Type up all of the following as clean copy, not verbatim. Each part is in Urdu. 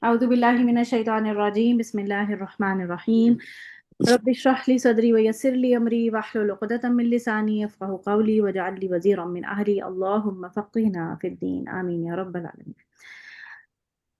أعوذ بالله من الشيطان الرجيم بسم الله الرحمن الرحيم رب اشرح لي صدري ويسر لي أمري واحلل عقدة من لساني يفقهوا قولي واجعل لي وزيرا من أهلي اللهم فقهنا في الدين آمين يا رب العالمين۔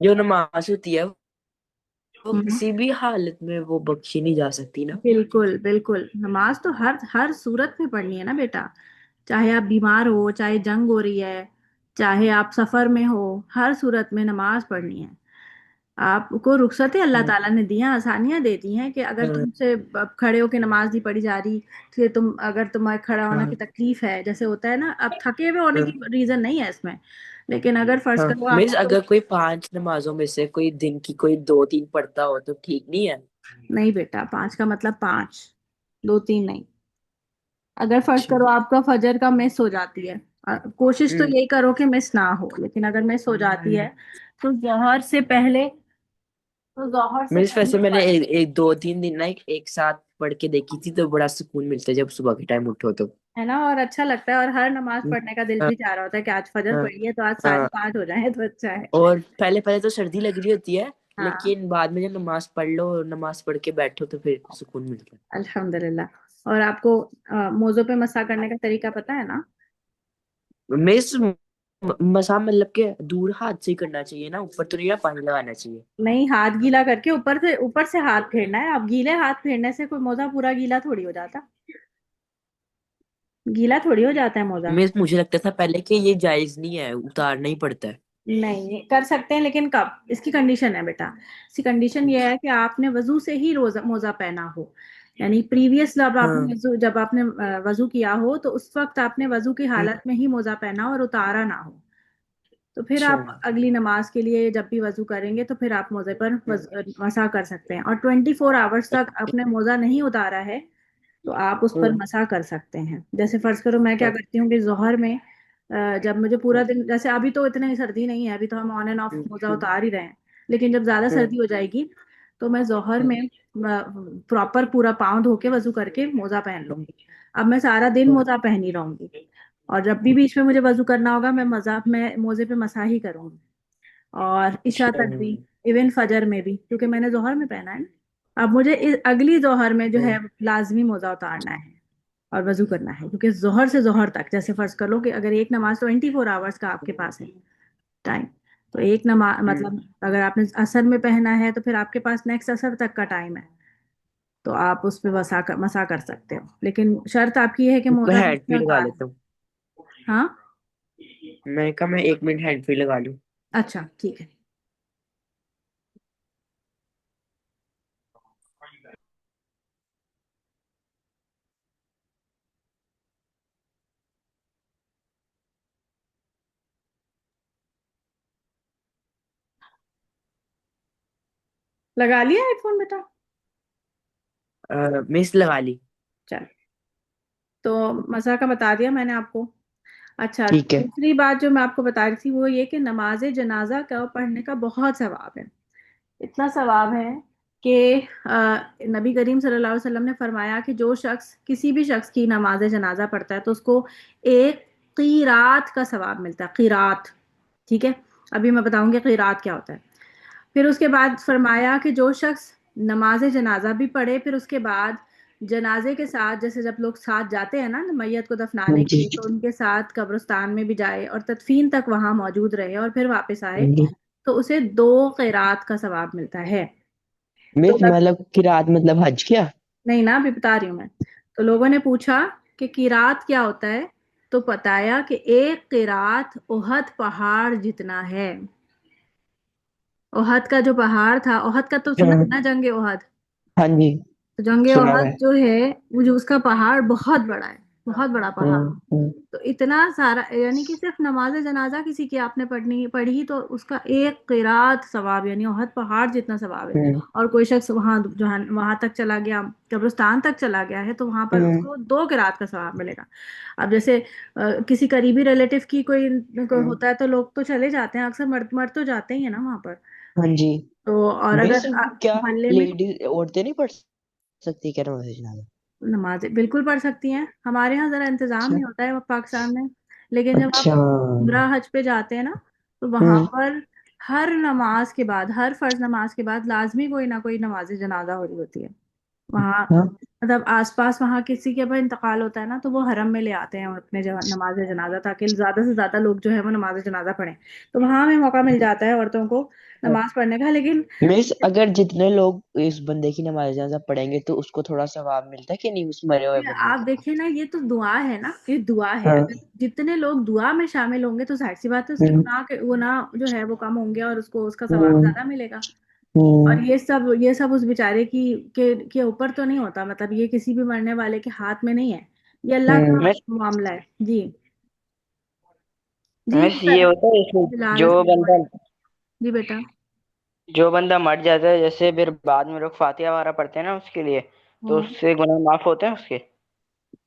جو نماز ہوتی ہے وہ ہوں، کسی بھی حالت میں وہ بخشی نہیں جا سکتی نا۔ بالکل بالکل، نماز تو ہر ہر صورت میں پڑھنی ہے نا بیٹا، چاہے آپ بیمار ہو، چاہے جنگ ہو رہی ہے، چاہے آپ سفر میں ہو، ہر صورت میں نماز پڑھنی ہے۔ آپ کو رخصتیں اللہ ہاں تعالیٰ نے دی ہیں، آسانیاں دیتی ہیں کہ اگر ہاں تم سے اب کھڑے ہو کے نماز نہیں پڑھی جا رہی، پھر تم اگر تمہیں کھڑا ہونا ہاں کی تکلیف ہے، جیسے ہوتا ہے نا، اب تھکے ہوئے ہونے ہاں کی ریزن نہیں ہے اس میں، لیکن اگر فرض ہاں کرو آپ مینس کو، اگر کوئی 5 نمازوں میں سے کوئی دن کی کوئی 2 3 پڑھتا ہو تو ٹھیک نہیں ہے؟ نہیں بیٹا، پانچ کا مطلب پانچ، دو تین نہیں۔ اگر فرض اچھا۔ کرو آپ کا فجر کا مس ہو جاتی ہے، کوشش تو ہوں یہی کرو کہ مس نہ ہو، لیکن اگر مس ہو جاتی ہے تو ظہر سے پہلے، تو ظہر سے مینس ویسے پہلے میں نے پڑھ۔ ایک 2 3 دن نا ایک ساتھ پڑھ کے دیکھی تھی تو بڑا سکون ملتا ہے جب صبح کے ٹائم اٹھو تو۔ ہے نا، اور اچھا لگتا ہے، اور ہر نماز پڑھنے کا دل ہاں بھی چاہ رہا ہوتا ہے کہ آج فجر ہاں پڑھی ہے تو آج ساری ہاں 5 ہو جائیں تو اچھا ہے۔ اور پہلے پہلے تو سردی لگ رہی ہوتی ہے، ہاں، لیکن بعد میں جب نماز پڑھ لو اور نماز پڑھ کے بیٹھو تو پھر سکون ملتا الحمد للہ۔ اور آپ کو موزوں پہ مسح کرنے کا طریقہ پتہ ہے نا؟ ہے۔ مسا مطلب کہ دور ہاتھ سے ہی کرنا چاہیے نا، اوپر تو نہیں نا پانی لگانا چاہیے؟ نہیں، ہاتھ گیلا کر کے اوپر سے ہاتھ پھیرنا ہے۔ اب گیلے ہاتھ پھیرنے سے کوئی موزہ پورا گیلا تھوڑی ہو جاتا، گیلا تھوڑی ہو جاتا ہے موزہ۔ مجھے لگتا تھا پہلے کہ یہ جائز نہیں ہے، اتارنا ہی پڑتا ہے۔ نہیں کر سکتے ہیں، لیکن کب؟ اس کی کنڈیشن ہے بیٹا، اس کی کنڈیشن یہ ہے کہ آپ نے وضو سے ہی روزہ موزہ پہنا ہو، یعنی پریویس ہاں جب آپ نے وضو کیا ہو تو اس وقت آپ نے وضو کی ہوں، حالت میں ہی موزہ پہنا ہو اور اتارا نہ ہو، تو پھر اچھا آپ اگلی نماز کے لیے جب بھی وضو کریں گے تو پھر آپ موزے پر مسح کر سکتے ہیں، اور 24 آورس تک آپ نے موزہ نہیں اتارا ہے تو آپ اس پر ہوں، مسح کر سکتے ہیں۔ جیسے فرض کرو میں کیا ہاں، کرتی ہوں کہ ظہر میں جب مجھے پورا ہوں، دن، جیسے ابھی تو اتنی سردی نہیں ہے، ابھی تو ہم آن اینڈ آف ہوں، موزہ اتار ہی رہے ہیں، لیکن جب زیادہ ہوں، سردی ہو جائے گی تو میں ظہر ہوں، میں پراپر پورا پاؤں دھو کے وضو کر کے موزہ پہن لوں گی۔ اب میں سارا دن ہوں، موزہ پہن ہی رہوں گی، اور جب بھی بیچ میں مجھے وضو کرنا ہوگا میں موزے پہ مسح ہی کروں گی، اور عشاء اچھا، تک بھی، ایون فجر میں بھی، کیونکہ میں نے ظہر میں پہنا ہے نا۔ اب مجھے اگلی ظہر میں جو ہے ہوں، لازمی موزہ اتارنا ہے اور وضو کرنا ہے، کیونکہ ظہر سے ظہر تک، جیسے فرض کر لو کہ اگر ایک نماز 24 آورس کا آپ کے پاس ہے ٹائم، تو ایک نماز ہوں۔ مطلب اگر آپ نے عصر میں پہنا ہے تو پھر آپ کے پاس نیکسٹ عصر تک کا ٹائم ہے، تو آپ اس پہ مسا کر سکتے ہو، لیکن شرط آپ کی یہ ہے کہ میں موزہ ہینڈ بیچ میں فری لگا اتار۔ لیتا ہوں۔ ہاں، میں نے کہا میں 1 منٹ ہینڈ فری لگا لوں۔ اچھا ٹھیک ہے، لگا لیا ہیڈ فون بیٹا؟ مس لگا لی۔ چل، تو مسا کا بتا دیا میں نے آپ کو۔ اچھا، ٹھیک ہے۔ دوسری بات جو میں آپ کو بتا رہی تھی وہ یہ کہ نماز جنازہ کا پڑھنے کا بہت ثواب ہے، اتنا ثواب ہے کہ نبی کریم صلی اللہ علیہ وسلم نے فرمایا کہ جو شخص کسی بھی شخص کی نماز جنازہ پڑھتا ہے تو اس کو ایک قیرات کا ثواب ملتا ہے، قیرات۔ ٹھیک ہے، ابھی میں بتاؤں گی قیرات کیا ہوتا ہے۔ پھر اس کے بعد فرمایا کہ جو شخص نماز جنازہ بھی پڑھے، پھر اس کے بعد جنازے کے ساتھ، جیسے جب لوگ ساتھ جاتے ہیں نا میت کو ہاں دفنانے کے جی، لیے، تو ان کے ساتھ قبرستان میں بھی جائے اور تدفین تک وہاں موجود رہے اور پھر واپس آئے، ہاں جی۔ تو اسے 2 قیرات کا ثواب ملتا ہے۔ تو مس مطلب کہ رات مطلب حج کیا؟ نہیں نا، ابھی بتا رہی ہوں میں۔ تو لوگوں نے پوچھا کہ قیرات کیا ہوتا ہے، تو بتایا کہ ایک قیرات احد پہاڑ جتنا ہے۔ احد کا جو پہاڑ تھا، احد کا تو سنا ہاں ہے نا، جنگ احد، ہاں جی، تو جنگ سنا ہوا احد ہے۔ جو ہے وہ جو اس کا پہاڑ بہت بڑا ہے، بہت بڑا پہاڑ. ہوں ہوں تو اتنا سارا، یعنی کہ صرف نماز جنازہ کسی کی آپ نے پڑھی تو اس کا ایک قرات ثواب، یعنی احد پہاڑ جتنا ثواب ہے. ہوں اور کوئی شخص وہاں جو ہے وہاں تک چلا گیا، قبرستان تک چلا گیا ہے، تو وہاں پر اس ہوں کو 2 قرات کا ثواب ملے گا. اب جیسے کسی قریبی ریلیٹو کی کوئی ہوں ہوتا ہے تو لوگ تو چلے جاتے ہیں، اکثر مر تو جاتے ہی ہیں نا وہاں پر. ہاں جی. تو اور مس اگر کیا محلے میں لیڈیز عورتیں نہیں پڑھ سکتی کیا نماز جنازہ؟ نماز بالکل پڑھ سکتی ہیں. ہمارے یہاں ذرا انتظام اچھا نہیں ہوتا ہے پاکستان میں، لیکن جب آپ اچھا. عمرہ حج پہ جاتے ہیں نا، تو وہاں ہوں پر ہر نماز کے بعد، ہر فرض نماز کے بعد لازمی کوئی نہ کوئی نماز جنازہ ہو رہی ہوتی ہے وہاں. ہاں مطلب آس پاس وہاں کسی کے بعد انتقال ہوتا ہے نا، تو وہ حرم میں لے آتے ہیں اپنے نماز جنازہ، تاکہ زیادہ سے زیادہ لوگ جو ہے وہ نماز جنازہ پڑھیں. تو وہاں ہمیں موقع مل جاتا ہے عورتوں کو نماز پڑھنے کا. لیکن مس اگر جتنے لوگ اس بندے کی نماز جنازہ پڑھیں گے تو اس کو تھوڑا ثواب ملتا ہے کہ نہیں اس مرے ہوئے بندے آپ کو؟ دیکھیں نا، یہ تو دعا ہے نا، یہ دعا ہے. ہاں. اگر جتنے لوگ دعا میں شامل ہوں گے تو ظاہر سی بات ہے اس کے ہوں گناہ جو ہے وہ کم ہوں گے، اور اس کو اس کا ثواب ہوں زیادہ ملے گا. اور ہوں یہ سب اس بیچارے کے اوپر تو نہیں ہوتا. مطلب یہ کسی بھی مرنے والے کے ہاتھ میں نہیں ہے، یہ اللہ کا مس معاملہ ہے. جی جی مس یہ ہوتا ہے بلال جو السلام بندہ علیکم. جی بیٹا. مر جاتا ہے، جیسے پھر بعد میں لوگ فاتحہ وغیرہ پڑھتے ہیں نا اس کے لیے، تو ہوں. اس سے گناہ معاف ہوتے ہیں اس کے؟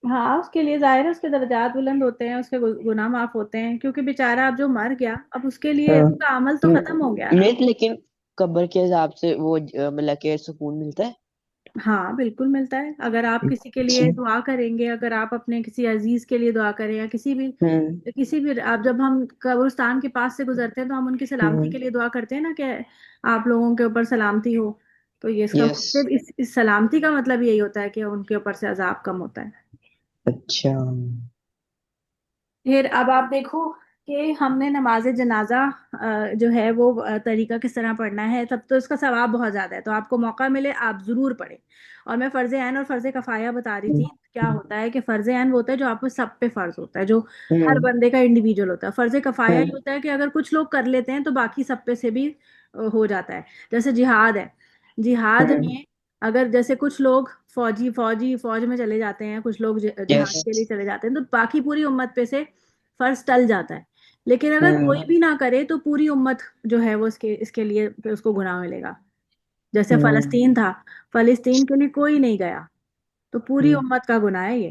ہاں اس کے لیے ظاہر ہے اس کے درجات بلند ہوتے ہیں، اس کے گناہ معاف ہوتے ہیں، کیونکہ بیچارہ اب جو مر گیا اب اس کے لیے ہاں. اس کا عمل تو ختم ہو گیا نا. مس لیکن قبر کے حساب سے وہ مطلب کہ سکون ملتا ہے. ہاں بالکل ملتا ہے. اگر آپ کسی کے اچھا. لیے دعا کریں گے، اگر آپ اپنے کسی عزیز کے لیے دعا کریں، یا ہوں کسی بھی آپ جب ہم قبرستان کے پاس سے گزرتے ہیں تو ہم ان کی سلامتی ہوں کے لیے دعا کرتے ہیں نا، کہ آپ لوگوں کے اوپر سلامتی ہو. تو یہ اس کا یس. مطلب اس سلامتی کا مطلب یہی ہوتا ہے کہ ان کے اوپر سے عذاب کم ہوتا ہے. اچھا. پھر اب آپ دیکھو کہ ہم نے نماز جنازہ جو ہے وہ طریقہ کس طرح پڑھنا ہے. تب تو اس کا ثواب بہت زیادہ ہے، تو آپ کو موقع ملے آپ ضرور پڑھیں. اور میں فرض عین اور فرض کفایہ بتا رہی تھی. کیا ہوتا ہے کہ فرض عین وہ ہوتا ہے جو آپ کو سب پہ فرض ہوتا ہے، جو ہر ہوں بندے کا انڈیویجول ہوتا ہے. فرض کفایہ ہوں یہ ہوتا ہے کہ اگر کچھ لوگ کر لیتے ہیں تو باقی سب پہ سے بھی ہو جاتا ہے. جیسے جہاد ہے، جہاد ہوں. میں اگر جیسے کچھ لوگ فوج میں چلے جاتے ہیں، کچھ لوگ یس. جہاد کے لیے چلے جاتے ہیں، تو باقی پوری امت پہ سے فرض ٹل جاتا ہے. لیکن اگر ہوں کوئی بھی نہ کرے تو پوری امت جو ہے وہ اس کے لیے پھر اس کو گناہ ملے گا. جیسے ہوں فلسطین تھا، فلسطین کے لیے کوئی نہیں گیا تو پوری ہوں. امت کا گناہ ہے یہ.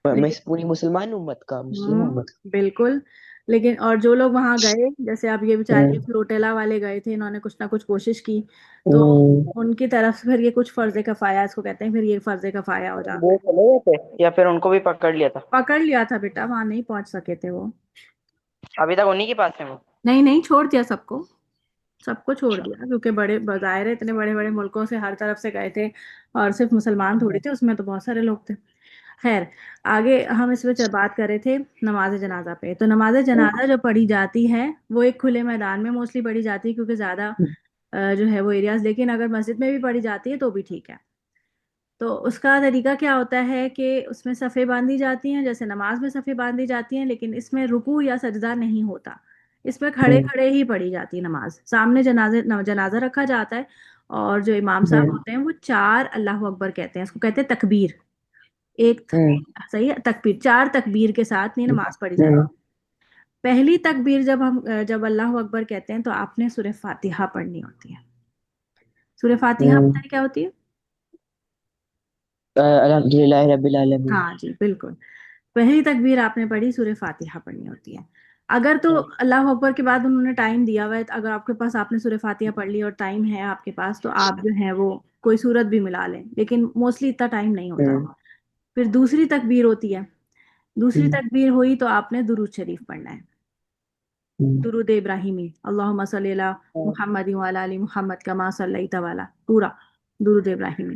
میں لیکن پوری مسلمان امت کا، مسلم امت کا. بالکل. لیکن اور جو لوگ وہاں گئے، جیسے اب یہ ہوں بیچارے فلوٹیلا والے گئے تھے، انہوں نے کچھ نہ کچھ کوشش کی، تو ہوں. ان کی طرف سے پھر یہ کچھ فرض کفایہ اس کو کہتے ہیں، پھر یہ فرض کفایہ ہو جاتا وہ ہے. چلے گئے تھے یا پھر ان کو بھی پکڑ لیا تھا؟ پکڑ لیا تھا بیٹا، وہاں نہیں پہنچ سکے تھے وہ. ابھی تک انہیں کے پاس ہے وہ؟ نہیں نہیں، چھوڑ دیا سب کو، سب کو چھوڑ اچھا. دیا، کیونکہ بڑے بظاہر اتنے بڑے بڑے ملکوں سے ہر طرف سے گئے تھے، اور صرف مسلمان تھوڑی تھے اس میں، تو بہت سارے لوگ تھے. خیر، آگے ہم اس پہ بات کر رہے تھے نماز جنازہ پہ. تو نماز جنازہ جو پڑھی جاتی ہے وہ ایک کھلے میدان میں موسٹلی پڑھی جاتی ہے، کیونکہ زیادہ جو ہے وہ ایریاز، لیکن اگر مسجد میں بھی پڑھی جاتی ہے تو بھی ٹھیک ہے. تو اس کا طریقہ کیا ہوتا ہے کہ اس میں صفیں باندھی جاتی ہیں، جیسے نماز میں صفیں باندھی جاتی ہیں، لیکن اس میں رکوع یا سجدہ نہیں ہوتا. اس میں کھڑے کھڑے ہی پڑھی جاتی ہے نماز. سامنے جنازہ رکھا جاتا ہے، اور جو امام صاحب ہوتے ہیں وہ 4 اللہ اکبر کہتے ہیں، اس کو کہتے ہیں تکبیر. ایک صحیح ہے، تکبیر 4 تکبیر کے ساتھ نہیں نماز پڑھی جاتی. پہلی تکبیر جب اللہ اکبر کہتے ہیں تو آپ نے سورہ فاتحہ پڑھنی ہوتی ہے. سورہ فاتحہ پتہ ہے کیا ہوتی ہے؟ الحمد للہ رب العالمین. ہاں جی بالکل. پہلی تکبیر آپ نے پڑھی، سورہ فاتحہ پڑھنی ہوتی ہے. اگر تو اللہ اکبر کے بعد انہوں نے ٹائم دیا ہوا ہے، اگر آپ کے پاس آپ نے سورہ فاتحہ پڑھ لی اور ٹائم ہے آپ کے پاس، تو آپ جو ہے وہ کوئی سورت بھی ملا لیں، لیکن موسٹلی اتنا ٹائم نہیں ہوتا. پھر دوسری تکبیر ہوتی ہے. دوسری تکبیر ہوئی تو آپ نے درود شریف پڑھنا ہے، درود ابراہیمی، اللہم صلی علی محمد وعلی آل محمد کما صلیت والا، پورا درود ابراہیمی.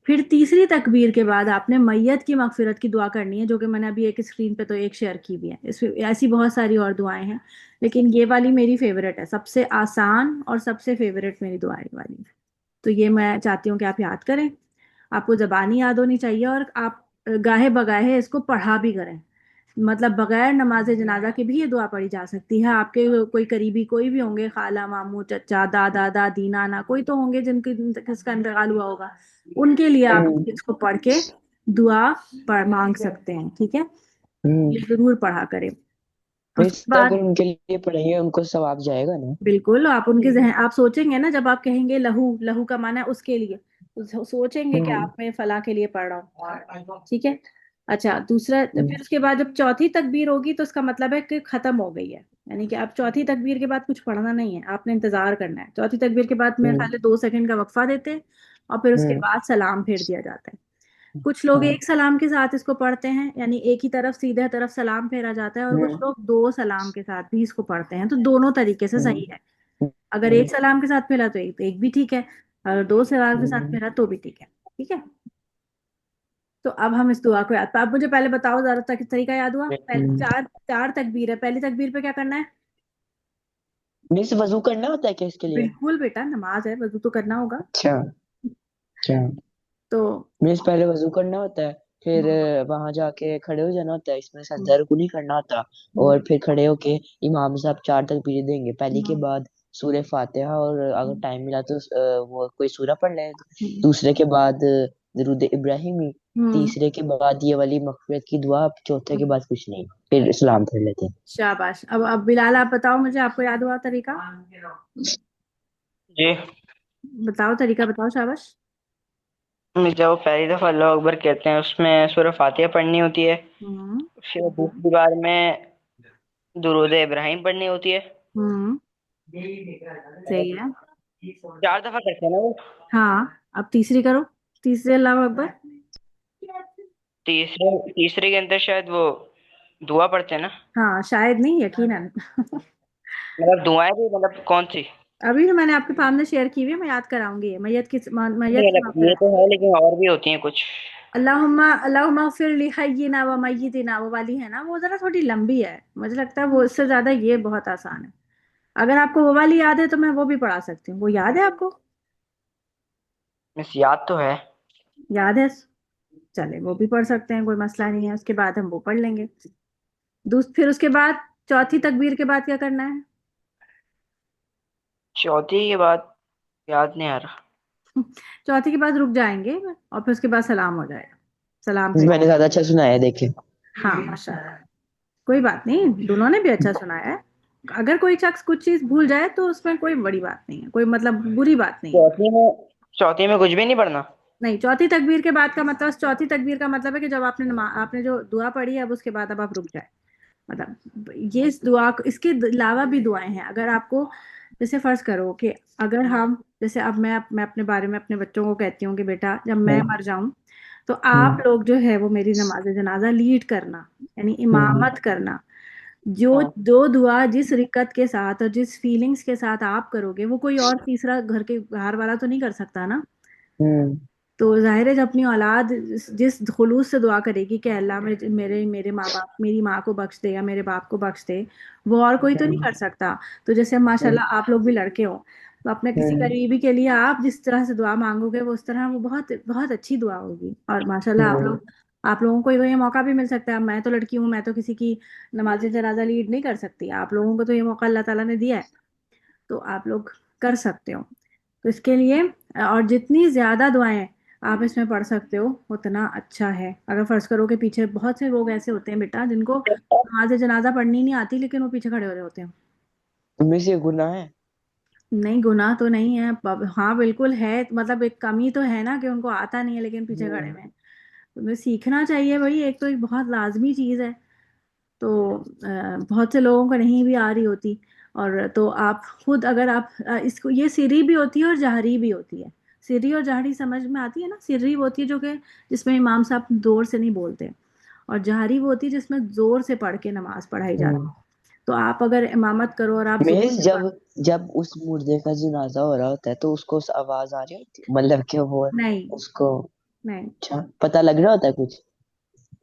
پھر تیسری تکبیر کے بعد آپ نے میت کی مغفرت کی دعا کرنی ہے، جو کہ میں نے ابھی ایک اسکرین پہ تو ایک شیئر کی بھی ہے. اس میں ایسی بہت ساری اور دعائیں ہیں، لیکن یہ والی میری فیوریٹ ہے، سب سے آسان اور سب سے فیوریٹ میری دعا یہ والی. تو یہ میں چاہتی ہوں کہ آپ یاد کریں. آپ کو زبانی یاد ہونی چاہیے، اور آپ گاہے بگاہے اس کو پڑھا بھی کریں. مطلب بغیر نماز جنازہ کے بھی یہ دعا پڑھی جا سکتی ہے. آپ کے کوئی قریبی کوئی بھی ہوں گے، خالہ، ماموں، چچا، دادا، دادی، نانا، کوئی تو ہوں گے جس کا انتقال ہوا ہوگا، ان کے لیے آپ اس کو پڑھ کے دعا مانگ سکتے ہیں، ٹھیک ہے، یہ ضرور پڑھا کریں. اس مس کے بعد اگر ان کے لیے پڑھیں گے ان کو ثواب جائے گا نا؟ بالکل آپ ان کے ذہن آپ سوچیں گے نا، جب آپ کہیں گے لہو، لہو کا معنی ہے اس کے لیے، تو سوچیں گے کہ آپ میں فلاں کے لیے پڑھ رہا ہوں، ٹھیک ہے. اچھا دوسرا، پھر اس کے بعد جب چوتھی تکبیر ہوگی تو اس کا مطلب ہے کہ ختم ہو گئی ہے، یعنی کہ اب چوتھی تکبیر کے بعد کچھ پڑھنا نہیں ہے، آپ نے انتظار کرنا ہے. چوتھی تکبیر کے بعد میرے خیال ہے 2 سیکنڈ کا وقفہ دیتے ہیں اور پھر اس کے بعد سلام پھیر دیا جاتا ہے. کچھ لوگ ایک سلام کے ساتھ اس کو پڑھتے ہیں، یعنی ایک ہی طرف سیدھے طرف سلام پھیرا جاتا ہے، اور کچھ لوگ 2 سلام کے ساتھ بھی اس کو پڑھتے ہیں. تو دونوں طریقے سے صحیح ہے، اگر ایک سلام کے ساتھ پھیرا تو ایک بھی ٹھیک ہے، اگر 2 سلام کے ساتھ پھیرا تو بھی ٹھیک ہے. ٹھیک ہے، تو اب ہم اس دعا کو یاد، تو آپ مجھے پہلے بتاؤ ذرا تک طریقہ یاد ہوا. پہلے چار تکبیر ہے، پہلی تکبیر پہ کیا کرنا ہے؟ مس وضو کرنا ہوتا ہے کیا اس کے لیے؟ بالکل بیٹا، نماز ہے، وضو تو کرنا ہوگا. اچھا اچھا. تو مس پہلے وضو کرنا ہوتا ہے، پھر وہاں جا کے کھڑے ہو جانا ہوتا ہے، اس میں سجدہ رکوع نہیں کرنا ہوتا، اور پھر کھڑے ہو کے امام صاحب 4 تکبیریں دیں گے. پہلی کے بعد سورہ فاتحہ، اور اگر ٹائم ملا تو وہ کوئی سورہ پڑھ لیں. دوسرے کے بعد درود ابراہیمی، تیسرے کے بعد یہ والی مغفرت کی دعا، چوتھے کے بعد کچھ نہیں، پھر اسلام پڑھ لیتے ہیں. شاباش. اب بلال آپ بتاؤ مجھے، آپ کو یاد ہوا طریقہ؟ جی بتاؤ طریقہ، بتاؤ. شاباش. جب وہ پہلی دفعہ اللہ اکبر کہتے ہیں اس میں سورہ فاتحہ پڑھنی ہوتی ہے، پھر دوسری بار میں درود ابراہیم پڑھنی ہوتی ہے. صحیح ہے. 4 دفعہ کرتے ہیں نا وہ؟ ہاں، اب تیسری کرو، تیسری اللہ اکبر. تیسرے کے اندر شاید وہ دعا پڑھتے ہیں نا؟ ہاں شاید نہیں، یقیناً. مطلب دعائیں بھی، مطلب کون سی؟ ابھی تو میں نے آپ کے سامنے شیئر کی ہوئی ہے، میں یاد کراؤں گی. میت کی مطلب یہ مغفرت. تو ہے لیکن اور بھی ہوتی ہیں کچھ. اللہم اغفر لحینا و میتنا، وہ والی ہے نا، وہ ذرا تھوڑی لمبی ہے، مجھے لگتا ہے وہ اس سے زیادہ یہ بہت آسان ہے. اگر آپ کو وہ والی یاد ہے تو میں وہ بھی پڑھا سکتی ہوں. وہ یاد ہے آپ کو؟ مس یاد تو ہے. یاد ہے، چلے وہ بھی پڑھ سکتے ہیں، کوئی مسئلہ نہیں ہے. اس کے بعد ہم وہ پڑھ لیں گے. پھر اس کے بعد چوتھی تکبیر کے بعد کیا کرنا ہے؟ چوتھی کے بعد یاد نہیں آ رہا. چوتھی کے بعد رک جائیں گے اور پھر اس کے بعد سلام ہو جائے گا. سلام پھر میں نے زیادہ اچھا سنا ہے، دیکھیں. ہاں ماشاء اللہ، کوئی بات نہیں، دونوں نے بھی اچھا سنایا ہے. اگر کوئی شخص کچھ چیز بھول جائے تو اس میں کوئی بڑی بات نہیں ہے، کوئی مطلب بری بات نہیں ہے. چوتھی میں کچھ بھی نہیں پڑھنا؟ نہیں، چوتھی تکبیر کے بعد کا مطلب، چوتھی تکبیر کا مطلب ہے کہ جب آپ نے جو دعا پڑھی ہے اب اس کے بعد اب آپ رک جائیں. مطلب یہ اس دعا کو، اس کے علاوہ بھی دعائیں ہیں. اگر آپ کو جیسے فرض کرو کہ اگر ہم جیسے اب میں اپنے بارے میں اپنے بچوں کو کہتی ہوں کہ بیٹا جب میں مر جاؤں تو آپ لوگ جو ہے وہ میری نماز جنازہ لیڈ کرنا، یعنی امامت کرنا. جو دعا جس رکت کے ساتھ اور جس فیلنگز کے ساتھ آپ کرو گے وہ کوئی اور تیسرا گھر والا تو نہیں کر سکتا نا. تو ظاہر ہے جب اپنی اولاد جس خلوص سے دعا کرے گی کہ اللہ میرے ماں باپ، میری ماں کو بخش دے یا میرے باپ کو بخش دے، وہ اور کوئی تو نہیں کر سکتا. تو جیسے ماشاءاللہ آپ لوگ بھی لڑکے ہو تو اپنے کسی قریبی کے لیے آپ جس طرح سے دعا مانگو گے وہ اس طرح وہ بہت بہت اچھی دعا ہوگی. اور ماشاءاللہ آپ لوگوں کو یہ موقع بھی مل سکتا ہے. میں تو لڑکی ہوں، میں تو کسی کی نماز جنازہ لیڈ نہیں کر سکتی. آپ لوگوں کو تو یہ موقع اللہ تعالیٰ نے دیا ہے، تو آپ لوگ کر سکتے ہو. تو اس کے لیے اور جتنی زیادہ دعائیں آپ اس میں پڑھ سکتے ہو اتنا اچھا ہے. اگر فرض کرو کہ پیچھے بہت سے لوگ ایسے ہوتے ہیں بیٹا جن کو نماز جنازہ پڑھنی نہیں آتی لیکن وہ پیچھے کھڑے ہو رہے ہوتے ہیں. تمہیں سے گناہ ہے؟ نہیں گناہ تو نہیں ہے، ہاں بالکل ہے، مطلب ایک کمی تو ہے نا کہ ان کو آتا نہیں ہے لیکن پیچھے کھڑے ہوئے ہیں. تمہیں سیکھنا چاہیے بھائی، ایک تو ایک بہت لازمی چیز ہے. تو بہت سے لوگوں کو نہیں بھی آ رہی ہوتی، اور تو آپ خود اگر آپ اس کو، یہ سری بھی ہوتی ہے اور جہری بھی ہوتی ہے. سری اور جہری سمجھ میں آتی ہے نا؟ سری وہ ہوتی ہے جو کہ جس میں امام صاحب زور سے نہیں بولتے، اور جہری وہ ہوتی ہے جس میں زور سے پڑھ کے نماز پڑھائی جاتی ہے. تو آپ اگر امامت کرو اور آپ زور میز سے جب پڑھو. جب اس مردے کا جنازہ ہو رہا ہوتا ہے تو اس کو آواز آ رہی ہوتی ہے، مطلب کہ وہ نہیں اس کو نہیں اچھا پتہ لگ رہا ہوتا ہے کچھ؟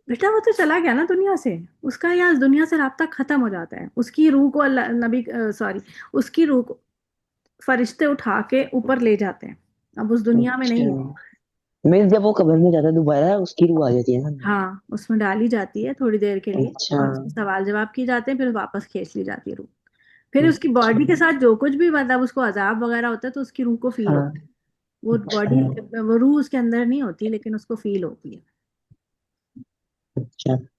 بیٹا وہ تو چلا گیا نا دنیا سے، اس کا یہاں دنیا سے رابطہ ختم ہو جاتا ہے. اس کی روح کو اللہ نبی سوری اس کی روح کو فرشتے اٹھا کے اوپر لے جاتے ہیں، اب اس دنیا میں نہیں ہے. میز جب وہ قبر میں جاتا ہے دوبارہ اس کی روح آ جاتی ہے نا؟ ہاں اس میں ڈالی جاتی ہے تھوڑی دیر کے لیے اچھا اور اس کے سوال جواب کی جاتے ہیں، پھر واپس کھینچ لی جاتی ہے روح. پھر اس کی باڈی کے ساتھ جو کچھ بھی مطلب اس کو عذاب وغیرہ ہوتا ہے تو اس کی روح کو فیل ہوتا ہے. وہ باڈی وہ روح اس کے اندر نہیں ہوتی لیکن اس کو فیل ہوتی ہے. اچھا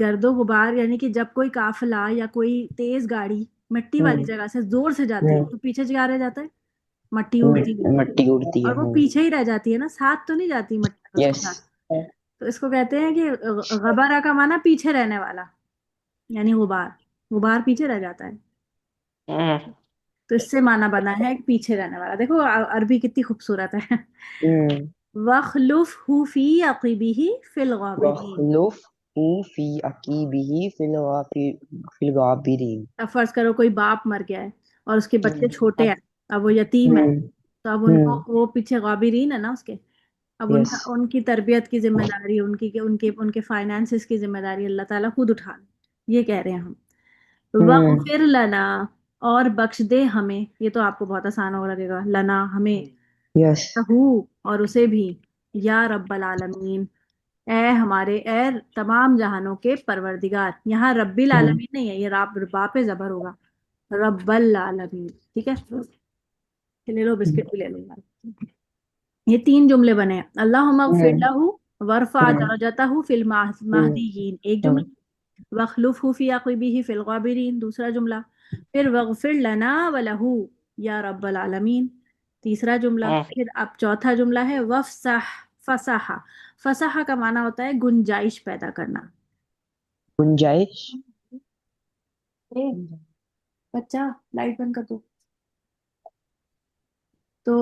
گرد و غبار یعنی کہ جب کوئی قافلہ یا کوئی تیز گاڑی مٹی والی جگہ سے زور سے جاتی ہے تو پیچھے کیا رہ جاتا ہے؟ مٹی اڑتی ہے، مٹی اڑتی اور ہے. وہ پیچھے ہی رہ جاتی ہے نا، ساتھ تو نہیں جاتی مٹی اس کے یس. ساتھ. تو اس کو کہتے ہیں کہ غبارہ کا معنی پیچھے رہنے والا، یعنی غبار، غبار پیچھے رہ جاتا ہے. تو اس سے معنی بنا ہے کہ پیچھے رہنے والا. دیکھو عربی کتنی خوبصورت ہے. وَاخْلُفْهُ فِي عَقِبِهِ فِي الْغَابِرِينَ. وَاخْلُفْهُ فِي عَقِبِهِ فِي الْغَابِرِينَ. اب فرض کرو کوئی باپ مر گیا ہے اور اس کے بچے چھوٹے ہیں، اب وہ یتیم ہے، تو اب ان کو وہ پیچھے غابرین ہے نا اس کے، اب یس. ان کی تربیت کی ذمہ داری، ان کے فائنانسز کی ذمہ داری اللہ تعالیٰ خود اٹھا لے. یہ کہہ رہے ہیں ہم. وَغْفِرْ لَنَا، اور بخش دے ہمیں. یہ تو آپ کو بہت آسان ہو لگے گا، لنا ہمیں، یس. اور اسے بھی، یا رب العالمین، اے تمام جہانوں کے پروردگار. یہاں رب العالمین نہیں ہے، یہ باپ زبر ہوگا، رب العالمین. ٹھیک ہے، لے لو بسکٹ بھی لے لو یار. یہ 3 جملے بنے ہیں. اللہم اغفر لہ ورفع درجتہ فی المہدیین، ایک جملہ. وَاخْلُفْهُ فِي عَقِبِهِ فِي الْغَابِرِينَ، دوسرا جملہ. پھر وَاغْفِرْ لَنَا وَلَهُ یا رب العالمین، تیسرا جملہ. پھر اب چوتھا جملہ ہے وَفْسَحْ فَسَحَ. فسحہ کا معنی ہوتا ہے گنجائش پیدا کرنا. گنجائش. بچہ لائٹ بند کر دو. تو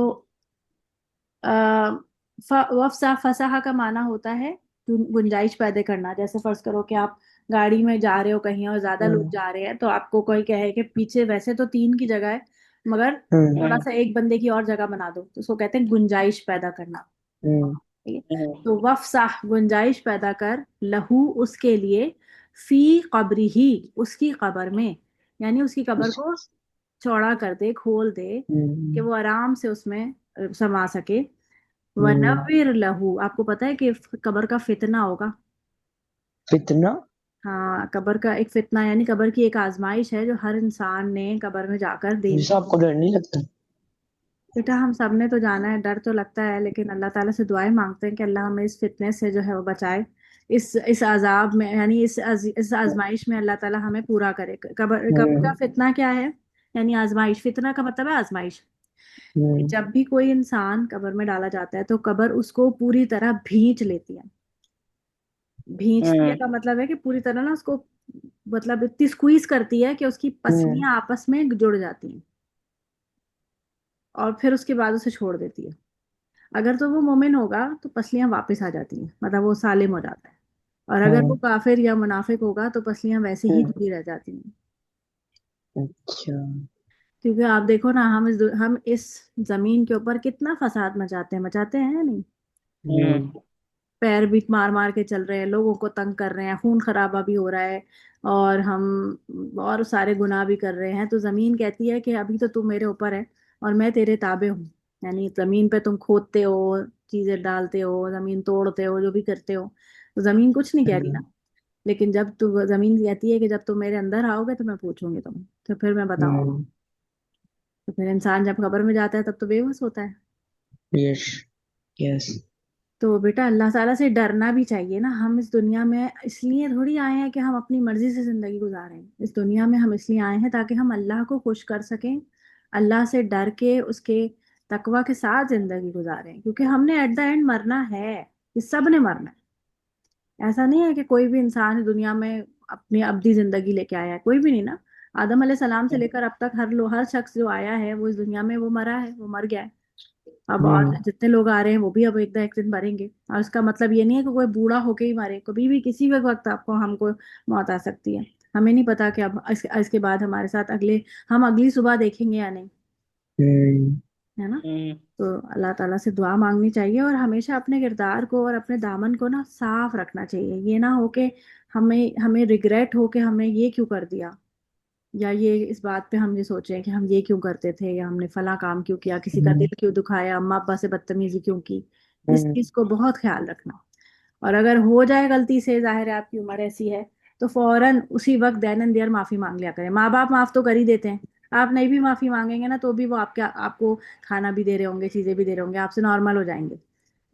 فسحہ کا معنی ہوتا ہے گنجائش پیدا کرنا. جیسے فرض کرو کہ آپ گاڑی میں جا رہے ہو کہیں اور زیادہ لوگ جا رہے ہیں، تو آپ کو کوئی کہے کہ پیچھے ویسے تو 3 کی جگہ ہے مگر تھوڑا سا ایک بندے کی اور جگہ بنا دو، تو اس کو کہتے ہیں گنجائش پیدا کرنا. تو وفسح، گنجائش پیدا کر، لہو اس کے لیے، فی قبرہ اس کی قبر میں، یعنی اس کی قبر کو چوڑا کر دے، کھول دے کہ وہ آرام سے اس میں سما سکے. وَنَوِّرْ لَهُ، آپ کو پتہ ہے کہ قبر کا فتنہ ہوگا. فتنہ. ہاں، قبر کا ایک فتنہ یعنی قبر کی ایک آزمائش ہے جو ہر انسان نے قبر میں جا کر دینی. جیسا آپ کو ڈر نہیں لگتا؟ بیٹا ہم سب نے تو جانا ہے، ڈر تو لگتا ہے، لیکن اللہ تعالیٰ سے دعائیں مانگتے ہیں کہ اللہ ہمیں اس فتنے سے جو ہے وہ بچائے، اس عذاب میں، یعنی اس آزمائش میں اللہ تعالیٰ ہمیں پورا کرے. قبر کا فتنہ کیا ہے؟ یعنی آزمائش. فتنہ کا مطلب ہے آزمائش. جب بھی کوئی انسان قبر میں ڈالا جاتا ہے تو قبر اس کو پوری طرح بھینچ لیتی ہے. بھینچتی ہے کا مطلب ہے کہ پوری طرح نا اس کو، مطلب اتنی سکویز کرتی ہے کہ اس کی پسلیاں آپس میں جڑ جاتی ہیں، اور پھر اس کے بعد اسے چھوڑ دیتی ہے. اگر تو وہ مومن ہوگا تو پسلیاں واپس آ جاتی ہیں، مطلب وہ سالم ہو جاتا ہے. اور اگر وہ کافر یا منافق ہوگا تو پسلیاں ویسے ہی جڑی رہ جاتی ہیں. اچھا. کیونکہ آپ دیکھو نا، ہم اس زمین کے اوپر کتنا فساد مچاتے ہیں نہیں؟ پیر بھی مار مار کے چل رہے ہیں، لوگوں کو تنگ کر رہے ہیں، خون خرابہ بھی ہو رہا ہے، اور ہم اور سارے گناہ بھی کر رہے ہیں. تو زمین کہتی ہے کہ ابھی تو میرے اوپر ہے اور میں تیرے تابع ہوں. یعنی زمین پہ تم کھودتے ہو، چیزیں ڈالتے ہو، زمین توڑتے ہو، جو بھی کرتے ہو، تو زمین کچھ نہیں کہہ رہی نا. لیکن جب تو زمین کہتی ہے کہ جب تم میرے اندر آؤ گے تو میں پوچھوں گی تم، تو پھر میں بتاؤں گی. تو پھر انسان جب قبر میں جاتا ہے تب تو بے بس ہوتا ہے. یس. یس. تو بیٹا اللہ تعالیٰ سے ڈرنا بھی چاہیے نا. ہم اس دنیا میں اس لیے تھوڑی آئے ہیں کہ ہم اپنی مرضی سے زندگی گزاریں. اس دنیا میں ہم اس لیے آئے ہیں تاکہ ہم اللہ کو خوش کر سکیں، اللہ سے ڈر کے اس کے تقوی کے ساتھ زندگی گزاریں. کیونکہ ہم نے ایٹ دا اینڈ مرنا ہے، یہ سب نے مرنا ہے. ایسا نہیں ہے کہ کوئی بھی انسان دنیا میں اپنی ابدی زندگی لے کے آیا ہے، کوئی بھی نہیں نا. آدم علیہ السلام سے لے کر اب تک ہر شخص جو آیا ہے وہ اس دنیا میں وہ مرا ہے، وہ مر گیا ہے. اب اور جتنے لوگ آ رہے ہیں وہ بھی اب ایک دن مریں گے. اور اس کا مطلب یہ نہیں ہے کہ کوئی بوڑھا ہو کے ہی مرے، کبھی بھی کسی بھی وقت ہم کو موت آ سکتی ہے. ہمیں نہیں پتا کہ اب اس کے بعد ہمارے ساتھ ہم اگلی صبح دیکھیں گے یا نہیں، ہے نا. تو اللہ تعالیٰ سے دعا مانگنی چاہیے، اور ہمیشہ اپنے کردار کو اور اپنے دامن کو نا صاف رکھنا چاہیے. یہ نہ ہو کہ ہمیں ریگریٹ ہو کہ ہم نے یہ کیوں کر دیا، یا یہ اس بات پہ ہم یہ سوچیں کہ ہم یہ کیوں کرتے تھے، یا ہم نے فلاں کام کیوں کیا، کسی کا دل کیوں دکھایا، اماں ابا سے بدتمیزی کیوں کی. اس چیز کو بہت خیال رکھنا. اور اگر ہو جائے غلطی سے، ظاہر ہے آپ کی عمر ایسی ہے، تو فوراً اسی وقت دین اینڈ دیئر معافی مانگ لیا کریں. ماں باپ معاف تو کر ہی دیتے ہیں، آپ نہیں بھی معافی مانگیں گے نا تو بھی وہ آپ کو کھانا بھی دے رہے ہوں گے، چیزیں بھی دے رہے ہوں گے، آپ سے نارمل ہو جائیں گے.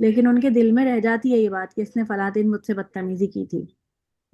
لیکن ان کے دل میں رہ جاتی ہے یہ بات کہ اس نے فلاں دن مجھ سے بدتمیزی کی تھی.